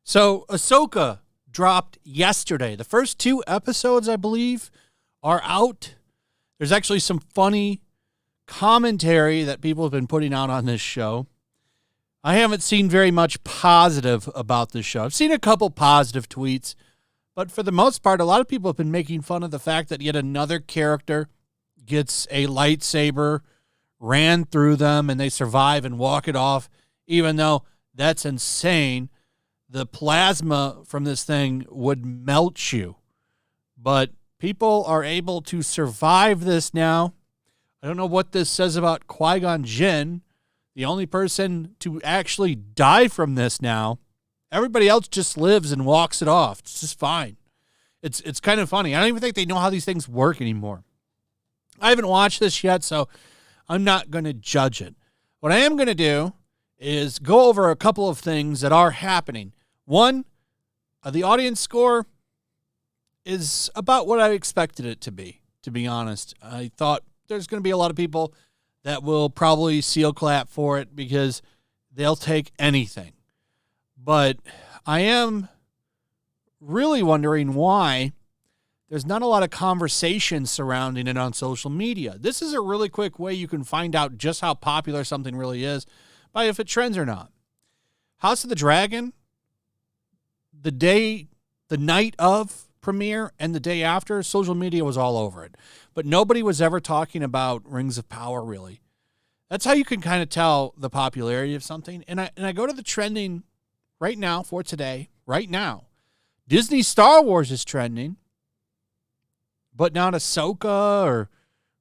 So Ahsoka dropped yesterday. The first 2 episodes, I believe, are out. There's actually some funny commentary that people have been putting out on this show. I haven't seen very much positive about this show. I've seen a couple positive tweets, but for the most part, a lot of people have been making fun of the fact that yet another character gets a lightsaber ran through them and they survive and walk it off, even though that's insane. The plasma from this thing would melt you. But people are able to survive this now. I don't know what this says about Qui-Gon Jinn, the only person to actually die from this now. Everybody else just lives and walks it off. It's just fine. It's kind of funny. I don't even think they know how these things work anymore. I haven't watched this yet, so I'm not going to judge it. What I am going to do is go over a couple of things that are happening. One, the audience score is about what I expected it to be honest. I thought there's going to be a lot of people that will probably seal clap for it because they'll take anything. But I am really wondering why there's not a lot of conversation surrounding it on social media. This is a really quick way you can find out just how popular something really is by if it trends or not. House of the Dragon, the night of premiere and the day after, social media was all over it. But nobody was ever talking about Rings of Power, really. That's how you can kind of tell the popularity of something. And I go to the trending right now for today, right now. Disney Star Wars is trending, but not Ahsoka or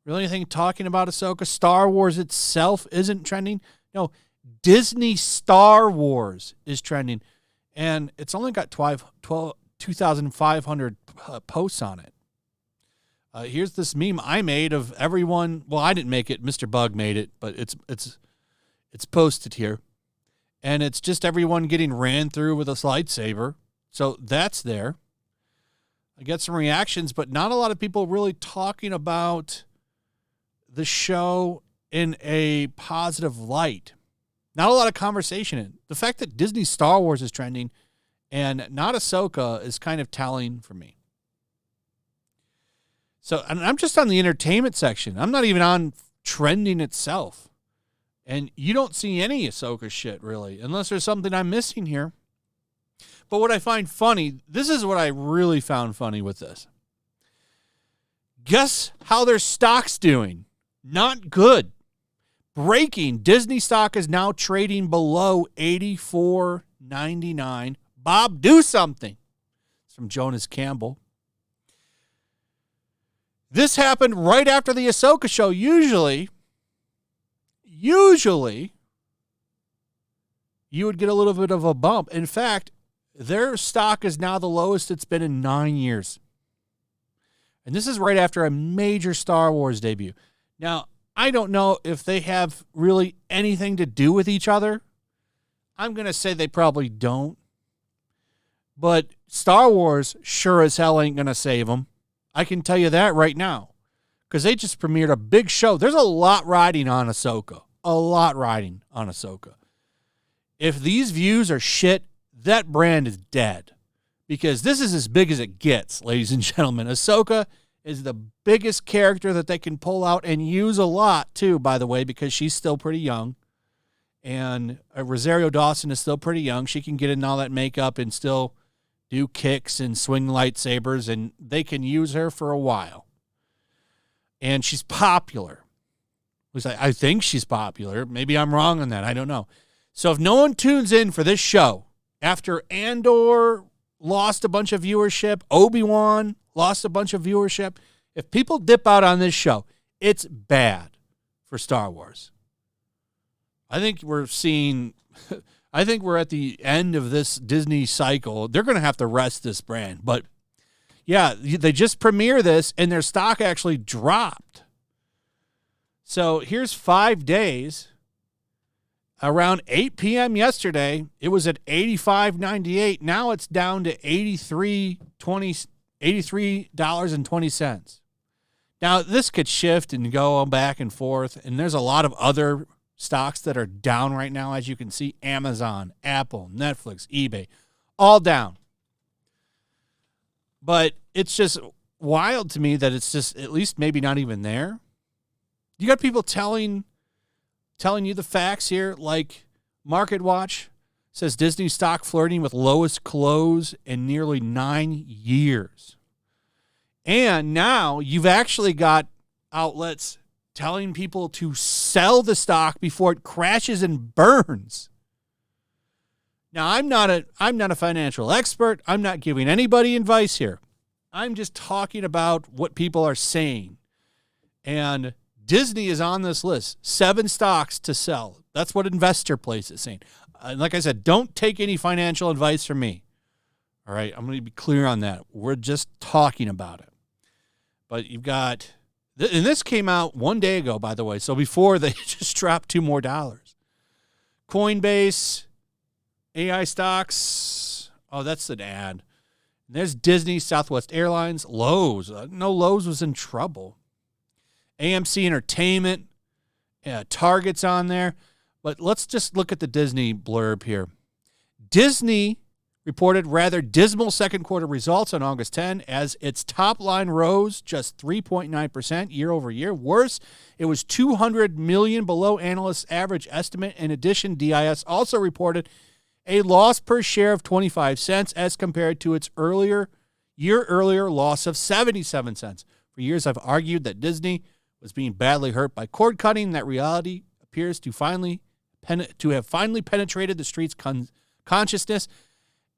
really anything talking about Ahsoka. Star Wars itself isn't trending. No, Disney Star Wars is trending. And it's only got 2,500 posts on it. Here's this meme I made of everyone. Well, I didn't make it. Mr. Bug made it, but it's posted here. And it's just everyone getting ran through with a lightsaber. So that's there. I get some reactions, but not a lot of people really talking about the show in a positive light. Not a lot of conversation in it. The fact that Disney Star Wars is trending and not Ahsoka is kind of telling for me. So, and I'm just on the entertainment section. I'm not even on trending itself. And you don't see any Ahsoka shit, really, unless there's something I'm missing here. But what I find funny, this is what I really found funny with this. Guess how their stock's doing? Not good. Breaking, Disney stock is now trading below $84.99. Bob, do something. It's from Jonas Campbell. This happened right after the Ahsoka show. Usually, you would get a little bit of a bump. In fact, their stock is now the lowest it's been in 9 years. And this is right after a major Star Wars debut. Now, I don't know if they have really anything to do with each other. I'm going to say they probably don't. But Star Wars sure as hell ain't going to save them. I can tell you that right now. Because they just premiered a big show. There's a lot riding on Ahsoka. A lot riding on Ahsoka. If these views are shit, that brand is dead. Because this is as big as it gets, ladies and gentlemen. Ahsoka is the biggest character that they can pull out and use a lot, too, by the way, because she's still pretty young. And Rosario Dawson is still pretty young. She can get in all that makeup and still do kicks and swing lightsabers, and they can use her for a while. And she's popular. At least I think she's popular. Maybe I'm wrong on that. I don't know. So if no one tunes in for this show, after Andor lost a bunch of viewership, Obi-Wan lost a bunch of viewership, if people dip out on this show, it's bad for Star Wars. I think we're at the end of this Disney cycle. They're going to have to rest this brand. But, yeah, they just premiered this, and their stock actually dropped. So here's 5 days. Around 8 p.m. yesterday, it was at $85.98. Now it's down to $83.20. Now, this could shift and go back and forth, and there's a lot of other stocks that are down right now, as you can see. Amazon, Apple, Netflix, eBay, all down. But it's just wild to me that it's just at least maybe not even there. You got people telling you the facts here, like Market Watch says Disney stock flirting with lowest close in nearly 9 years. And now you've actually got outlets telling people to sell the stock before it crashes and burns. Now, I'm not a financial expert. I'm not giving anybody advice here. I'm just talking about what people are saying. And Disney is on this list. 7 stocks to sell. That's what Investor Place is saying. And like I said, don't take any financial advice from me. All right, I'm going to be clear on that. We're just talking about it. But you've got, and this came out 1 day ago, by the way, so before they just dropped $2 more. Coinbase, AI stocks, oh, that's an ad. There's Disney, Southwest Airlines, Lowe's. No, Lowe's was in trouble. AMC Entertainment, Target's on there. But let's just look at the Disney blurb here. Disney reported rather dismal second quarter results on August 10 as its top line rose just 3.9% year over year. Worse, it was $200 million below analysts' average estimate. In addition, DIS also reported a loss per share of 25 cents as compared to its earlier loss of 77 cents. For years, I've argued that Disney was being badly hurt by cord cutting. That reality appears to have finally penetrated the street's consciousness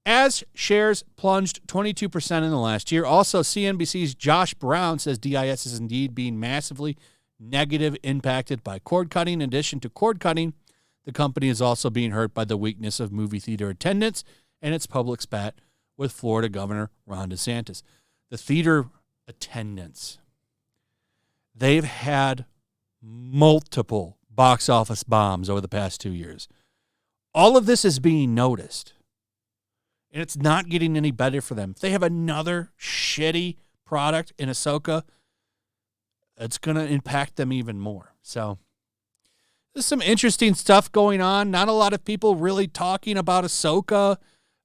as shares plunged 22% in the last year. Also, CNBC's Josh Brown says DIS is indeed being massively negative impacted by cord cutting. In addition to cord cutting, the company is also being hurt by the weakness of movie theater attendance and its public spat with Florida Governor Ron DeSantis. The theater attendance. They've had multiple box office bombs over the past 2 years. All of this is being noticed. And it's not getting any better for them. If they have another shitty product in Ahsoka, it's going to impact them even more. So there's some interesting stuff going on. Not a lot of people really talking about Ahsoka.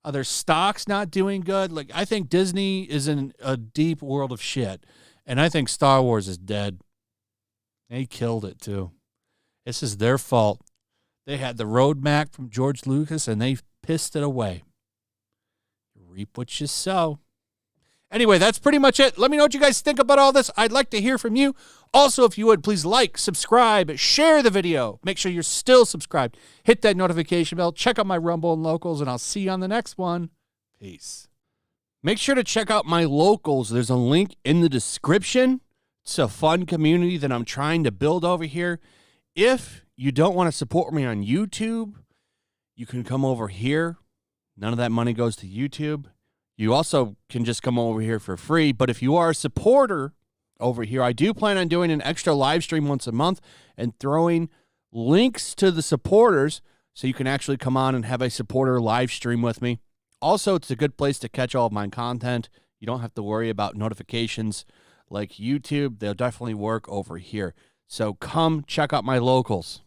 Their stock's not doing good. Like, I think Disney is in a deep world of shit. And I think Star Wars is dead. They killed it, too. This is their fault. They had the roadmap from George Lucas, and they pissed it away. Reap what you sow. Anyway, that's pretty much it. Let me know what you guys think about all this. I'd like to hear from you. Also, if you would, please like, subscribe, share the video. Make sure you're still subscribed. Hit that notification bell. Check out my Rumble and Locals, and I'll see you on the next one. Peace. Make sure to check out my Locals. There's a link in the description. It's a fun community that I'm trying to build over here. If you don't want to support me on YouTube, you can come over here. None of that money goes to YouTube. You also can just come over here for free. But if you are a supporter over here, I do plan on doing an extra live stream once a month and throwing links to the supporters so you can actually come on and have a supporter live stream with me. Also, it's a good place to catch all of my content. You don't have to worry about notifications like YouTube. They'll definitely work over here. So come check out my Locals.